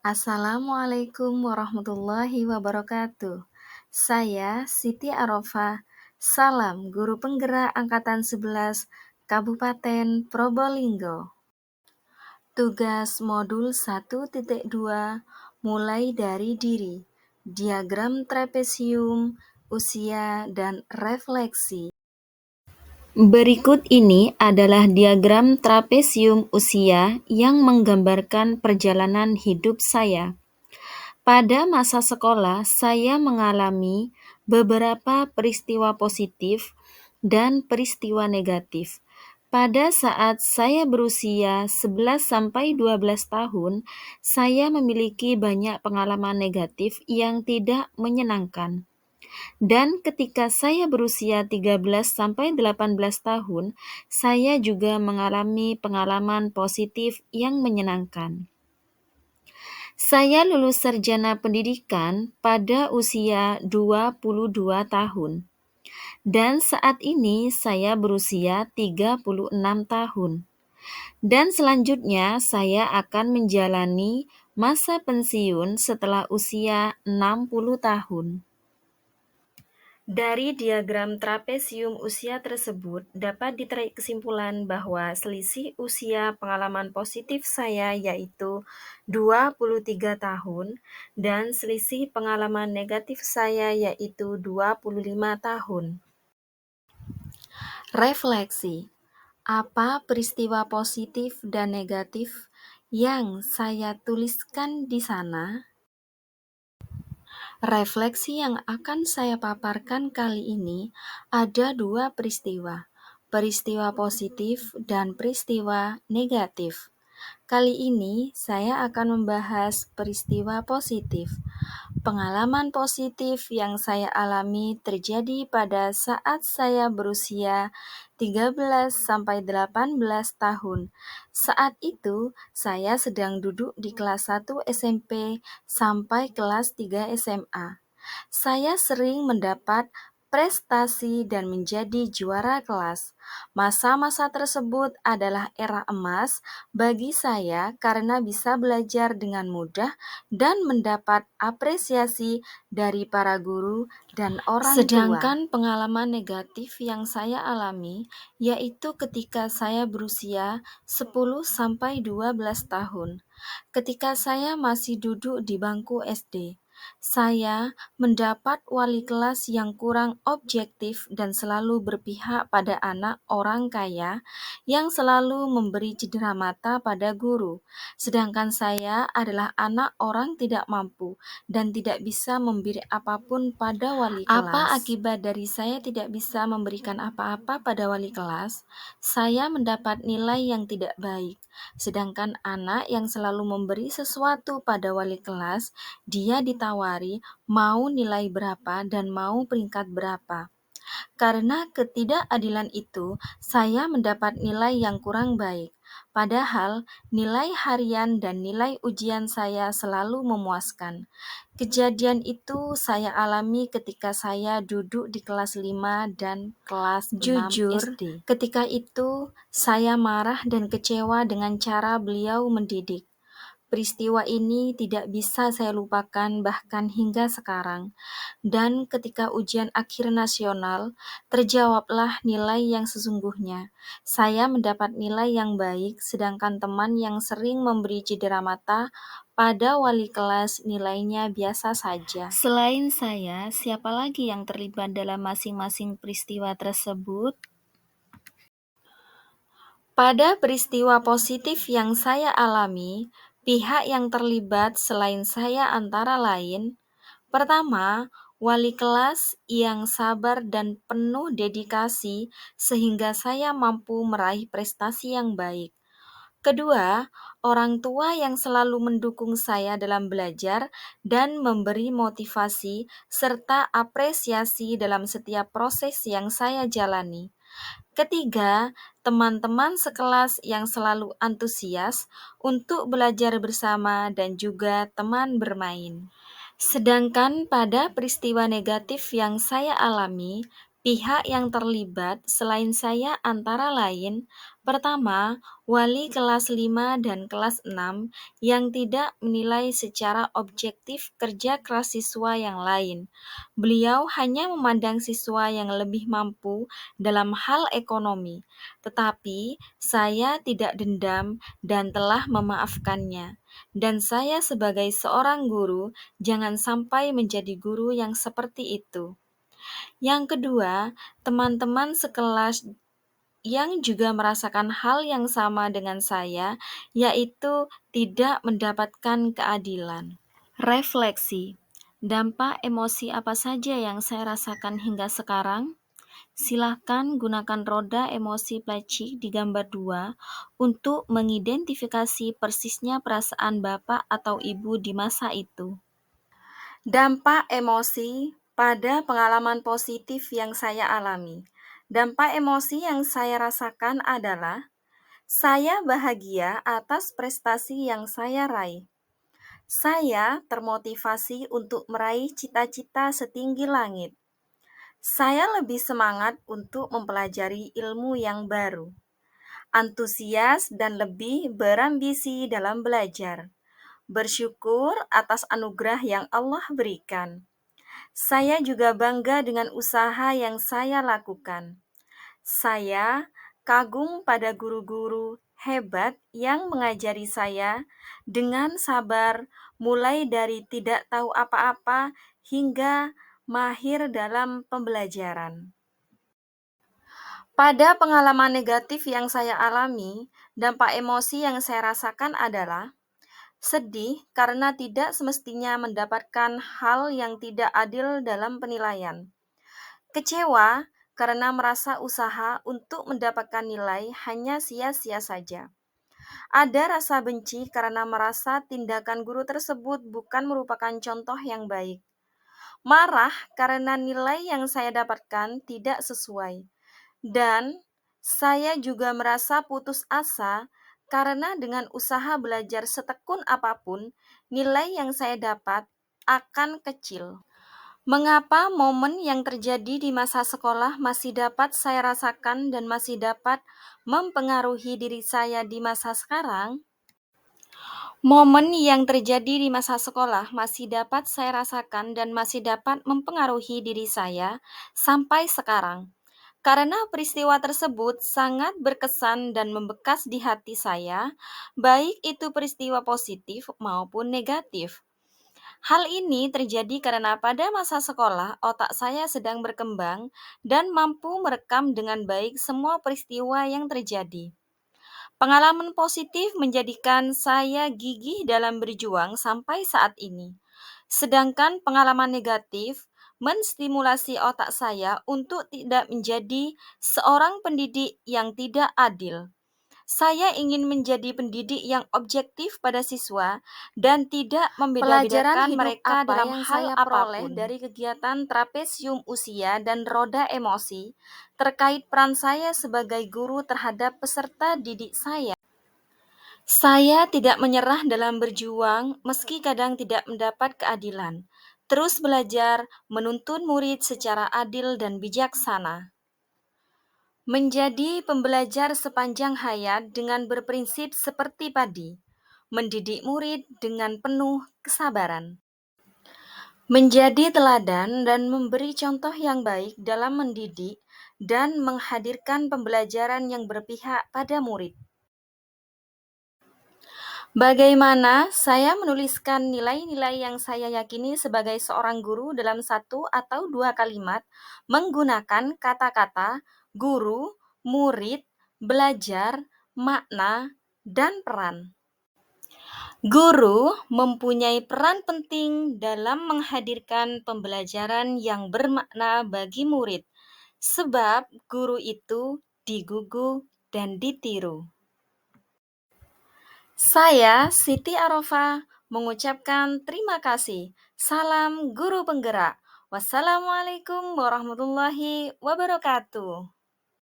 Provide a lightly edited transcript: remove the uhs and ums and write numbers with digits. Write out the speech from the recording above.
Assalamualaikum warahmatullahi wabarakatuh. Saya Siti Arofah, salam guru penggerak Angkatan 11 Kabupaten Probolinggo. Tugas modul 1.2 mulai dari diri, diagram trapesium, usia, dan refleksi. Berikut ini adalah diagram trapesium usia yang menggambarkan perjalanan hidup saya. Pada masa sekolah, saya mengalami beberapa peristiwa positif dan peristiwa negatif. Pada saat saya berusia 11-12 tahun, saya memiliki banyak pengalaman negatif yang tidak menyenangkan. Dan ketika saya berusia 13-18 tahun, saya juga mengalami pengalaman positif yang menyenangkan. Saya lulus sarjana pendidikan pada usia 22 tahun. Dan saat ini saya berusia 36 tahun. Dan selanjutnya saya akan menjalani masa pensiun setelah usia 60 tahun. Dari diagram trapesium usia tersebut dapat ditarik kesimpulan bahwa selisih usia pengalaman positif saya yaitu 23 tahun dan selisih pengalaman negatif saya yaitu 25 tahun. Refleksi. Apa peristiwa positif dan negatif yang saya tuliskan di sana? Refleksi yang akan saya paparkan kali ini ada dua peristiwa positif dan peristiwa negatif. Kali ini saya akan membahas peristiwa positif. Pengalaman positif yang saya alami terjadi pada saat saya berusia 13-18 tahun. Saat itu, saya sedang duduk di kelas 1 SMP sampai kelas 3 SMA. Saya sering mendapat prestasi dan menjadi juara kelas. Masa-masa tersebut adalah era emas bagi saya karena bisa belajar dengan mudah dan mendapat apresiasi dari para guru dan orang tua. Sedangkan pengalaman negatif yang saya alami yaitu ketika saya berusia 10-12 tahun. Ketika saya masih duduk di bangku SD, saya mendapat wali kelas yang kurang objektif dan selalu berpihak pada anak orang kaya yang selalu memberi cedera mata pada guru. Sedangkan saya adalah anak orang tidak mampu dan tidak bisa memberi apapun pada wali kelas. Apa akibat dari saya tidak bisa memberikan apa-apa pada wali kelas? Saya mendapat nilai yang tidak baik. Sedangkan anak yang selalu memberi sesuatu pada wali kelas, dia ditawari mau nilai berapa dan mau peringkat berapa. Karena ketidakadilan itu, saya mendapat nilai yang kurang baik. Padahal nilai harian dan nilai ujian saya selalu memuaskan. Kejadian itu saya alami ketika saya duduk di kelas 5 dan kelas 6 SD. Ketika itu saya marah dan kecewa dengan cara beliau mendidik. Peristiwa ini tidak bisa saya lupakan bahkan hingga sekarang. Dan ketika ujian akhir nasional, terjawablah nilai yang sesungguhnya. Saya mendapat nilai yang baik, sedangkan teman yang sering memberi cedera mata pada wali kelas nilainya biasa saja. Selain saya, siapa lagi yang terlibat dalam masing-masing peristiwa tersebut? Pada peristiwa positif yang saya alami, pihak yang terlibat selain saya antara lain, pertama, wali kelas yang sabar dan penuh dedikasi sehingga saya mampu meraih prestasi yang baik. Kedua, orang tua yang selalu mendukung saya dalam belajar dan memberi motivasi serta apresiasi dalam setiap proses yang saya jalani. Ketiga, teman-teman sekelas yang selalu antusias untuk belajar bersama dan juga teman bermain. Sedangkan pada peristiwa negatif yang saya alami, pihak yang terlibat selain saya antara lain Pertama, wali kelas 5 dan kelas 6 yang tidak menilai secara objektif kerja keras siswa yang lain. Beliau hanya memandang siswa yang lebih mampu dalam hal ekonomi, tetapi saya tidak dendam dan telah memaafkannya. Dan saya sebagai seorang guru jangan sampai menjadi guru yang seperti itu. Yang kedua, teman-teman sekelas yang juga merasakan hal yang sama dengan saya, yaitu tidak mendapatkan keadilan. Refleksi. Dampak emosi apa saja yang saya rasakan hingga sekarang? Silahkan gunakan roda emosi pleci di gambar 2 untuk mengidentifikasi persisnya perasaan Bapak atau Ibu di masa itu. Dampak emosi pada pengalaman positif yang saya alami. Dampak emosi yang saya rasakan adalah saya bahagia atas prestasi yang saya raih. Saya termotivasi untuk meraih cita-cita setinggi langit. Saya lebih semangat untuk mempelajari ilmu yang baru, antusias dan lebih berambisi dalam belajar. Bersyukur atas anugerah yang Allah berikan. Saya juga bangga dengan usaha yang saya lakukan. Saya kagum pada guru-guru hebat yang mengajari saya dengan sabar, mulai dari tidak tahu apa-apa hingga mahir dalam pembelajaran. Pada pengalaman negatif yang saya alami, dampak emosi yang saya rasakan adalah sedih karena tidak semestinya mendapatkan hal yang tidak adil dalam penilaian. Kecewa karena merasa usaha untuk mendapatkan nilai hanya sia-sia saja. Ada rasa benci karena merasa tindakan guru tersebut bukan merupakan contoh yang baik. Marah karena nilai yang saya dapatkan tidak sesuai. Dan saya juga merasa putus asa karena dengan usaha belajar setekun apapun, nilai yang saya dapat akan kecil. Mengapa momen yang terjadi di masa sekolah masih dapat saya rasakan dan masih dapat mempengaruhi diri saya di masa sekarang? Momen yang terjadi di masa sekolah masih dapat saya rasakan dan masih dapat mempengaruhi diri saya sampai sekarang. Karena peristiwa tersebut sangat berkesan dan membekas di hati saya, baik itu peristiwa positif maupun negatif. Hal ini terjadi karena pada masa sekolah otak saya sedang berkembang dan mampu merekam dengan baik semua peristiwa yang terjadi. Pengalaman positif menjadikan saya gigih dalam berjuang sampai saat ini. Sedangkan pengalaman negatif menstimulasi otak saya untuk tidak menjadi seorang pendidik yang tidak adil. Saya ingin menjadi pendidik yang objektif pada siswa dan tidak membeda-bedakan mereka dalam hal apapun. Dari kegiatan trapesium usia dan roda emosi terkait peran saya sebagai guru terhadap peserta didik saya. Saya tidak menyerah dalam berjuang meski kadang tidak mendapat keadilan. Terus belajar, menuntun murid secara adil dan bijaksana. Menjadi pembelajar sepanjang hayat dengan berprinsip seperti padi, mendidik murid dengan penuh kesabaran. Menjadi teladan dan memberi contoh yang baik dalam mendidik dan menghadirkan pembelajaran yang berpihak pada murid. Bagaimana saya menuliskan nilai-nilai yang saya yakini sebagai seorang guru dalam satu atau dua kalimat menggunakan kata-kata guru, murid, belajar, makna, dan peran. Guru mempunyai peran penting dalam menghadirkan pembelajaran yang bermakna bagi murid, sebab guru itu digugu dan ditiru. Saya, Siti Arofa, mengucapkan terima kasih. Salam guru penggerak. Wassalamualaikum warahmatullahi wabarakatuh.